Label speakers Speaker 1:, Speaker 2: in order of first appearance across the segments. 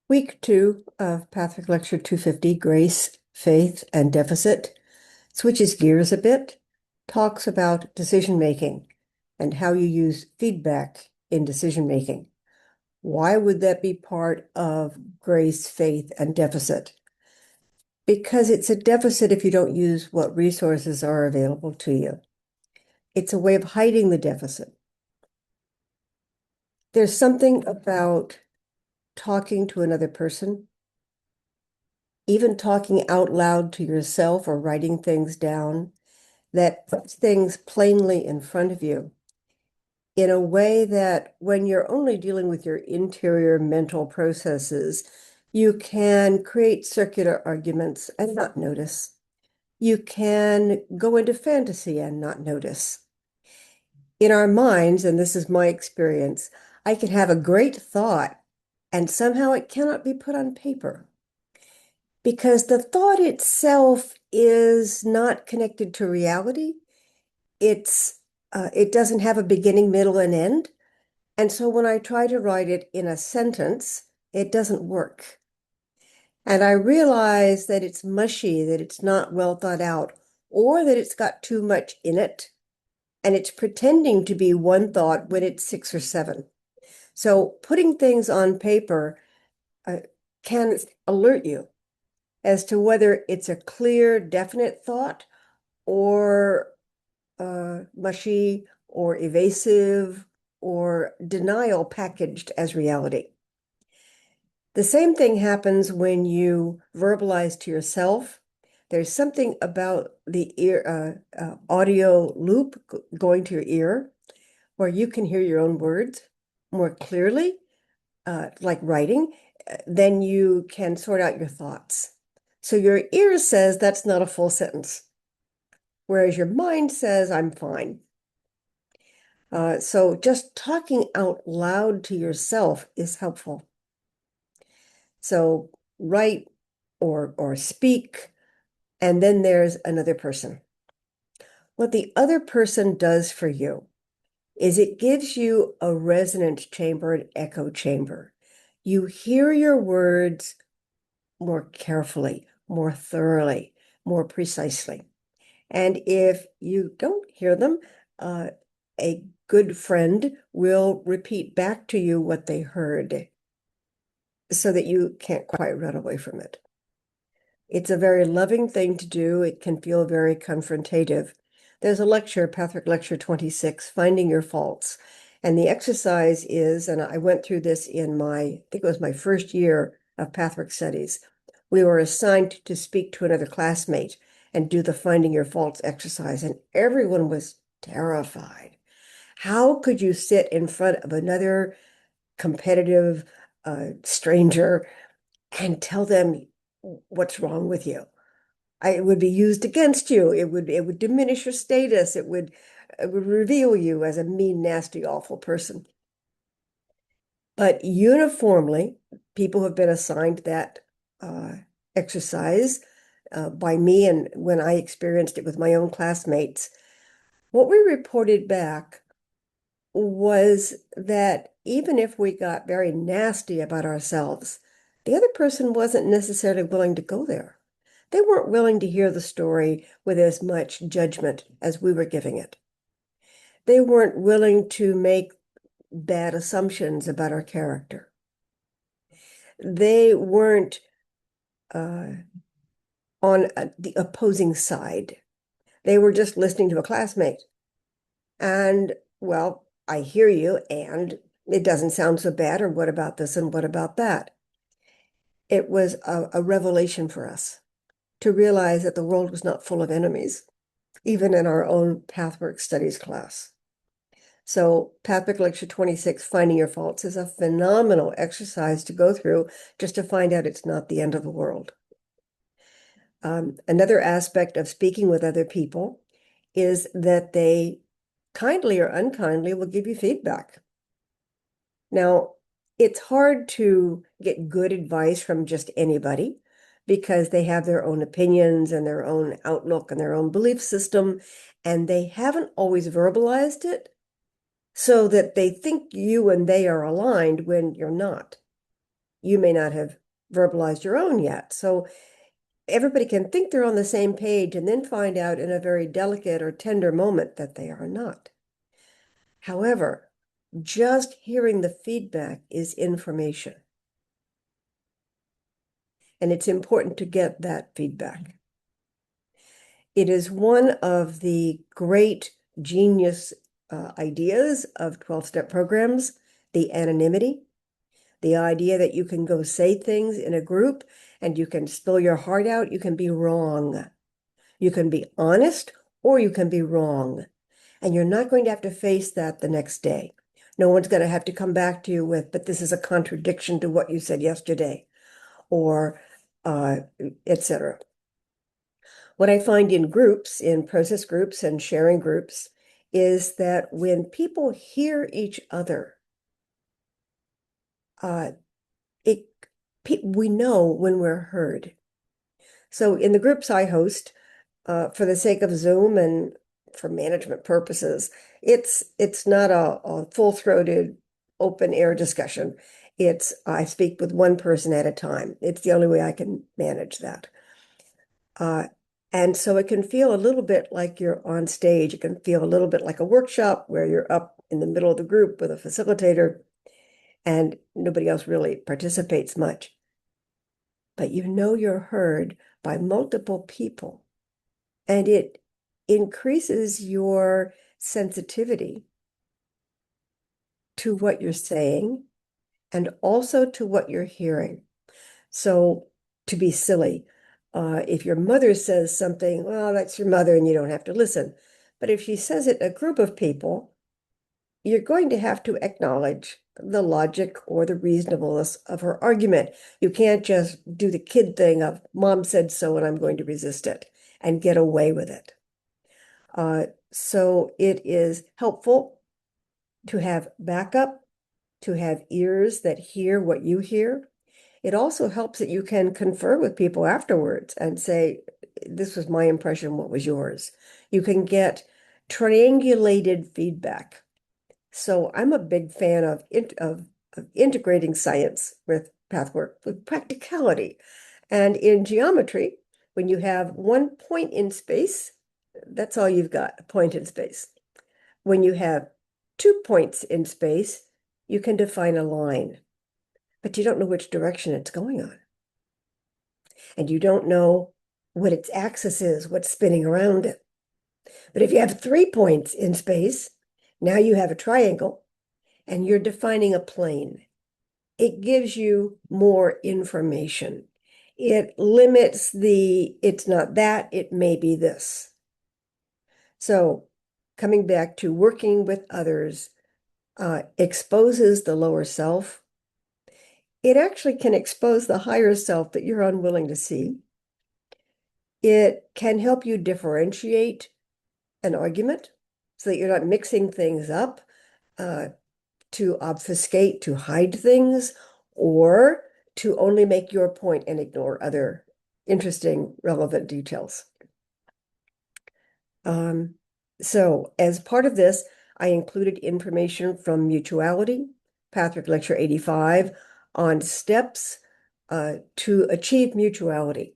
Speaker 1: Week 2 of Patrick Lecture 250, Grace, Faith, and Deficit, switches gears a bit, talks about decision making and how you use feedback in decision making. Why would that be part of Grace, Faith, and Deficit? Because it's a deficit if you don't use what resources are available to you. It's a way of hiding the deficit. There's something about talking to another person, even talking out loud to yourself or writing things down, that puts things plainly in front of you in a way that when you're only dealing with your interior mental processes, you can create circular arguments and not notice. You can go into fantasy and not notice. In our minds, and this is my experience, I can have a great thought and somehow it cannot be put on paper because the thought itself is not connected to reality. It doesn't have a beginning, middle, and end. And so when I try to write it in a sentence, it doesn't work. And I realize that it's mushy, that it's not well thought out, or that it's got too much in it. And it's pretending to be one thought when it's six or seven. So putting things on paper can alert you as to whether it's a clear, definite thought or mushy or evasive or denial packaged as reality. The same thing happens when you verbalize to yourself. There's something about the ear audio loop going to your ear where you can hear your own words more clearly, like writing, then you can sort out your thoughts. So your ear says that's not a full sentence, whereas your mind says, I'm fine. So just talking out loud to yourself is helpful. So write or speak, and then there's another person. What the other person does for you is it gives you a resonant chamber, an echo chamber. You hear your words more carefully, more thoroughly, more precisely. And if you don't hear them, a good friend will repeat back to you what they heard so that you can't quite run away from it. It's a very loving thing to do. It can feel very confrontative. There's a lecture, Patrick Lecture 26, Finding Your Faults. And the exercise is, and I went through this in I think it was my first year of Patrick studies. We were assigned to speak to another classmate and do the Finding Your Faults exercise, and everyone was terrified. How could you sit in front of another competitive stranger and tell them what's wrong with you? It would be used against you. It would diminish your status. It would reveal you as a mean, nasty, awful person. But uniformly, people have been assigned that exercise by me, and when I experienced it with my own classmates, what we reported back was that even if we got very nasty about ourselves, the other person wasn't necessarily willing to go there. They weren't willing to hear the story with as much judgment as we were giving it. They weren't willing to make bad assumptions about our character. They weren't on the opposing side. They were just listening to a classmate. And, well, I hear you, and it doesn't sound so bad, or what about this and what about that? It was a revelation for us to realize that the world was not full of enemies, even in our own Pathwork Studies class. So Pathwork Lecture 26, Finding Your Faults, is a phenomenal exercise to go through just to find out it's not the end of the world. Another aspect of speaking with other people is that they kindly or unkindly will give you feedback. Now, it's hard to get good advice from just anybody because they have their own opinions and their own outlook and their own belief system, and they haven't always verbalized it so that they think you and they are aligned when you're not. you may not have verbalized your own yet. So everybody can think they're on the same page and then find out in a very delicate or tender moment that they are not. However, just hearing the feedback is information. And it's important to get that feedback. It is one of the great genius ideas of 12-step programs, the anonymity, the idea that you can go say things in a group and you can spill your heart out. You can be wrong. You can be honest or you can be wrong. And you're not going to have to face that the next day. No one's going to have to come back to you with, but this is a contradiction to what you said yesterday, or etc. What I find in groups, in process groups and sharing groups, is that when people hear each other, we know when we're heard. So in the groups I host, for the sake of Zoom and for management purposes, it's not a full-throated open air discussion. I speak with one person at a time. It's the only way I can manage that. And so it can feel a little bit like you're on stage. It can feel a little bit like a workshop where you're up in the middle of the group with a facilitator and nobody else really participates much. But you know you're heard by multiple people, and it increases your sensitivity to what you're saying and also to what you're hearing. So to be silly, if your mother says something, well, that's your mother and you don't have to listen. But if she says it in a group of people, you're going to have to acknowledge the logic or the reasonableness of her argument. You can't just do the kid thing of mom said so and I'm going to resist it and get away with it. So it is helpful to have backup, to have ears that hear what you hear. It also helps that you can confer with people afterwards and say, this was my impression, what was yours? You can get triangulated feedback. So I'm a big fan of integrating science with pathwork, with practicality. And in geometry, when you have one point in space, that's all you've got, a point in space. When you have 2 points in space, you can define a line, but you don't know which direction it's going on. And you don't know what its axis is, what's spinning around it. But if you have 3 points in space, now you have a triangle and you're defining a plane. It gives you more information. It limits it's not that, it may be this. So coming back to working with others, exposes the lower self. It actually can expose the higher self that you're unwilling to see. It can help you differentiate an argument so that you're not mixing things up to obfuscate, to hide things, or to only make your point and ignore other interesting, relevant details. So as part of this, I included information from Mutuality, Pathwork Lecture 85, on steps to achieve mutuality,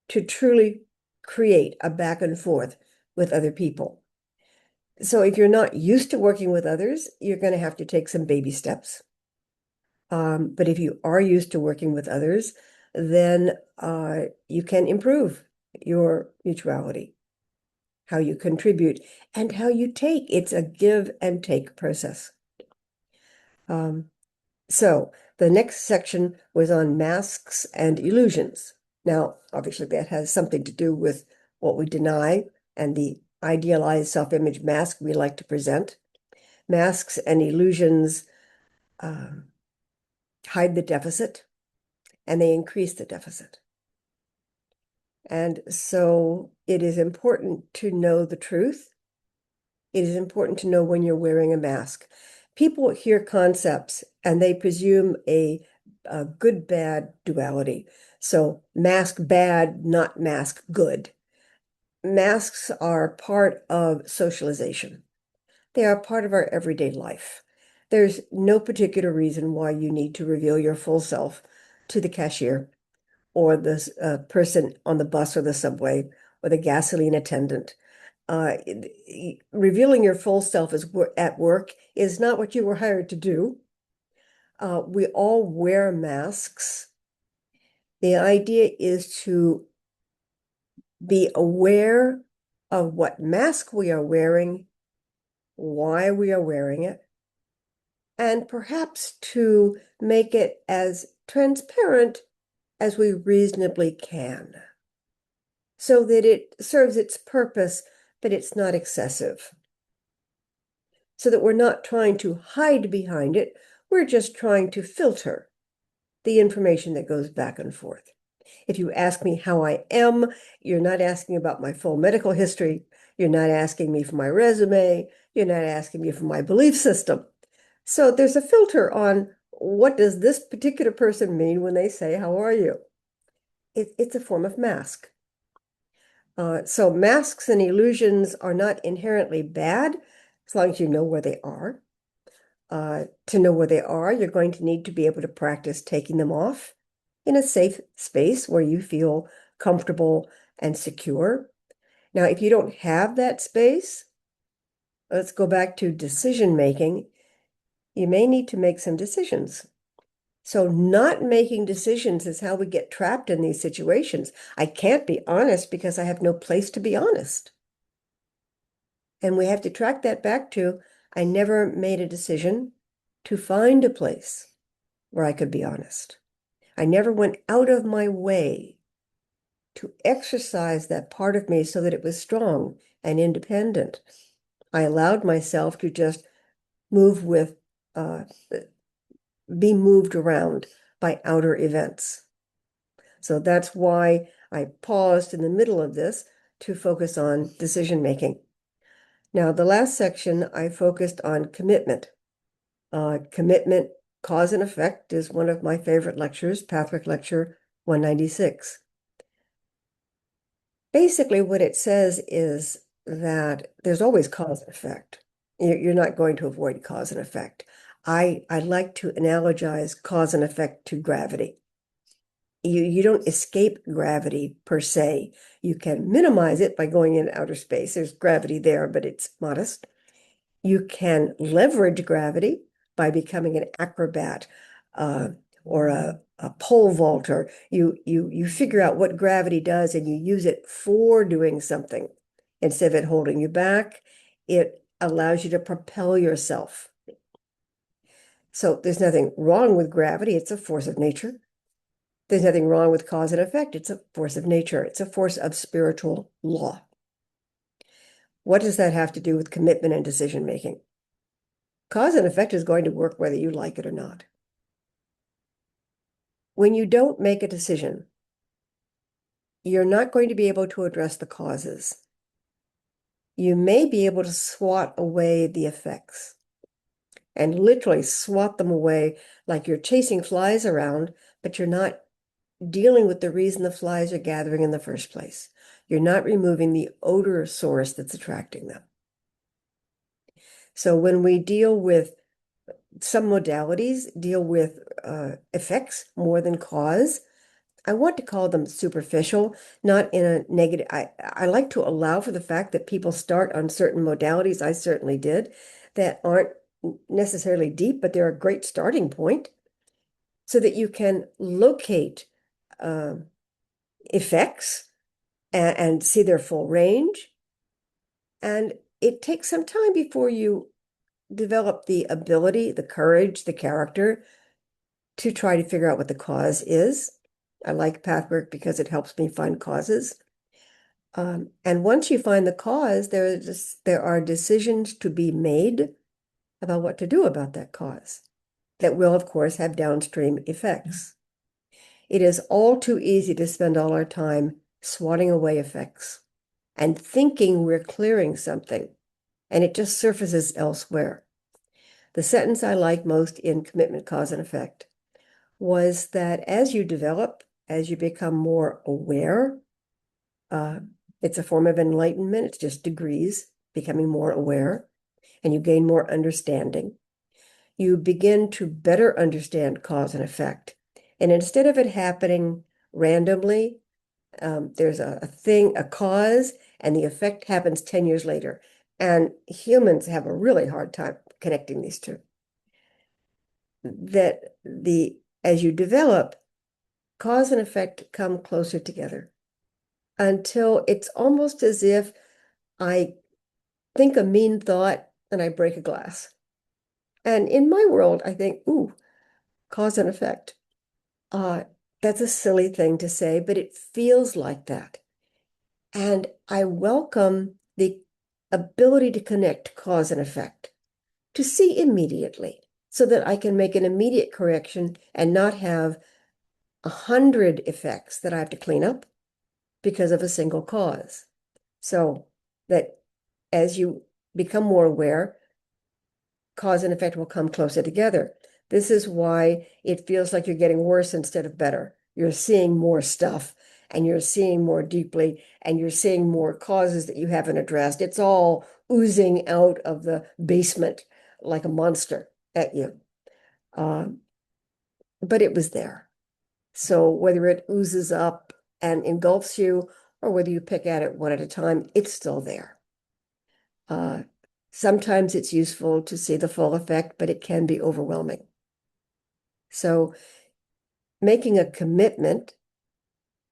Speaker 1: to truly create a back and forth with other people. So if you're not used to working with others, you're going to have to take some baby steps. But if you are used to working with others, then you can improve your mutuality, how you contribute, and how you take. It's a give and take process. So the next section was on masks and illusions. Now, obviously, that has something to do with what we deny and the idealized self-image mask we like to present. Masks and illusions hide the deficit and they increase the deficit. And so it is important to know the truth. It is important to know when you're wearing a mask. People hear concepts and they presume a good-bad duality. So mask bad, not mask good. Masks are part of socialization. They are part of our everyday life. There's no particular reason why you need to reveal your full self to the cashier or the person on the bus or the subway or the gasoline attendant. Revealing your full self at work is not what you were hired to do. We all wear masks. The idea is to be aware of what mask we are wearing, why we are wearing it, and perhaps to make it as transparent as we reasonably can, so that it serves its purpose, but it's not excessive. So that we're not trying to hide behind it, we're just trying to filter the information that goes back and forth. If you ask me how I am, you're not asking about my full medical history. You're not asking me for my resume. You're not asking me for my belief system. So there's a filter on what does this particular person mean when they say, how are you? It's a form of mask. So masks and illusions are not inherently bad as long as you know where they are. To know where they are, you're going to need to be able to practice taking them off in a safe space where you feel comfortable and secure. Now, if you don't have that space, let's go back to decision making. You may need to make some decisions. So not making decisions is how we get trapped in these situations. I can't be honest because I have no place to be honest. And we have to track that back to, I never made a decision to find a place where I could be honest. I never went out of my way to exercise that part of me so that it was strong and independent. I allowed myself to just move with, be moved around by outer events. So that's why I paused in the middle of this to focus on decision making. Now, the last section, I focused on commitment. Commitment, cause and effect is one of my favorite lectures, Pathwork Lecture 196. Basically, what it says is that there's always cause and effect. You're not going to avoid cause and effect. I like to analogize cause and effect to gravity. You don't escape gravity per se. You can minimize it by going in outer space. There's gravity there, but it's modest. You can leverage gravity by becoming an acrobat or a pole vaulter. You figure out what gravity does and you use it for doing something. Instead of it holding you back, it allows you to propel yourself. So there's nothing wrong with gravity. It's a force of nature. There's nothing wrong with cause and effect. It's a force of nature. It's a force of spiritual law. What does that have to do with commitment and decision making? Cause and effect is going to work whether you like it or not. When you don't make a decision, you're not going to be able to address the causes. You may be able to swat away the effects and literally swat them away like you're chasing flies around, but you're not dealing with the reason the flies are gathering in the first place. You're not removing the odor source that's attracting them. So when we deal with some modalities, deal with effects more than cause, I want to call them superficial, not in a negative. I like to allow for the fact that people start on certain modalities, I certainly did, that aren't necessarily deep, but they're a great starting point so that you can locate effects and see their full range. And it takes some time before you develop the ability, the courage, the character to try to figure out what the cause is. I like pathwork because it helps me find causes. And once you find the cause, there are decisions to be made about what to do about that cause that will, of course, have downstream effects. It is all too easy to spend all our time swatting away effects and thinking we're clearing something, and it just surfaces elsewhere. The sentence I like most in Commitment, Cause, and Effect was that as you develop, as you become more aware, it's a form of enlightenment. It's just degrees, becoming more aware, and you gain more understanding. you begin to better understand cause and effect. And instead of it happening randomly, there's a cause, and the effect happens 10 years later. And humans have a really hard time connecting these two. As you develop, cause and effect come closer together until it's almost as if I think a mean thought and I break a glass. And in my world, I think, ooh, cause and effect. Uh, that's a silly thing to say, but it feels like that. And I welcome the ability to connect cause and effect, to see immediately, so that I can make an immediate correction and not have 100 effects that I have to clean up because of a single cause. So that as you become more aware, cause and effect will come closer together. This is why it feels like you're getting worse instead of better. You're seeing more stuff, and you're seeing more deeply, and you're seeing more causes that you haven't addressed. It's all oozing out of the basement like a monster at you. Uh, but it was there. So whether it oozes up and engulfs you, or whether you pick at it one at a time, it's still there. Uh, Sometimes it's useful to see the full effect, but it can be overwhelming. So making a commitment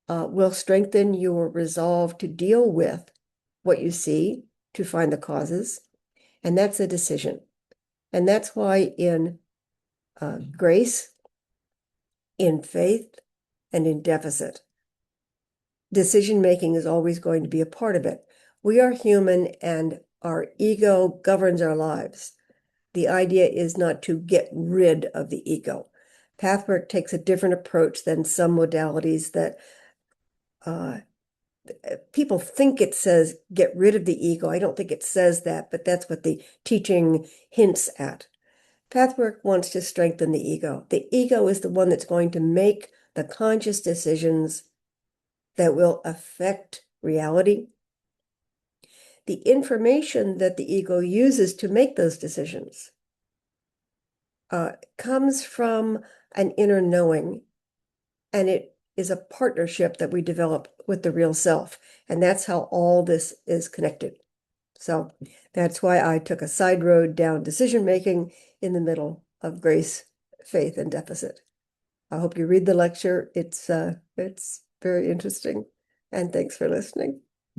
Speaker 1: will strengthen your resolve to deal with what you see, to find the causes, and that's a decision. And that's why in grace, in faith, and in deficit, decision-making is always going to be a part of it. We are human, and our ego governs our lives. The idea is not to get rid of the ego. Pathwork takes a different approach than some modalities that people think it says get rid of the ego. I don't think it says that, but that's what the teaching hints at. Pathwork wants to strengthen the ego. The ego is the one that's going to make the conscious decisions that will affect reality. The information that the ego uses to make those decisions comes from an inner knowing, and it is a partnership that we develop with the real self. And that's how all this is connected. So that's why I took a side road down decision making in the middle of grace, faith, and deficit. I hope you read the lecture. It's very interesting. And thanks for listening.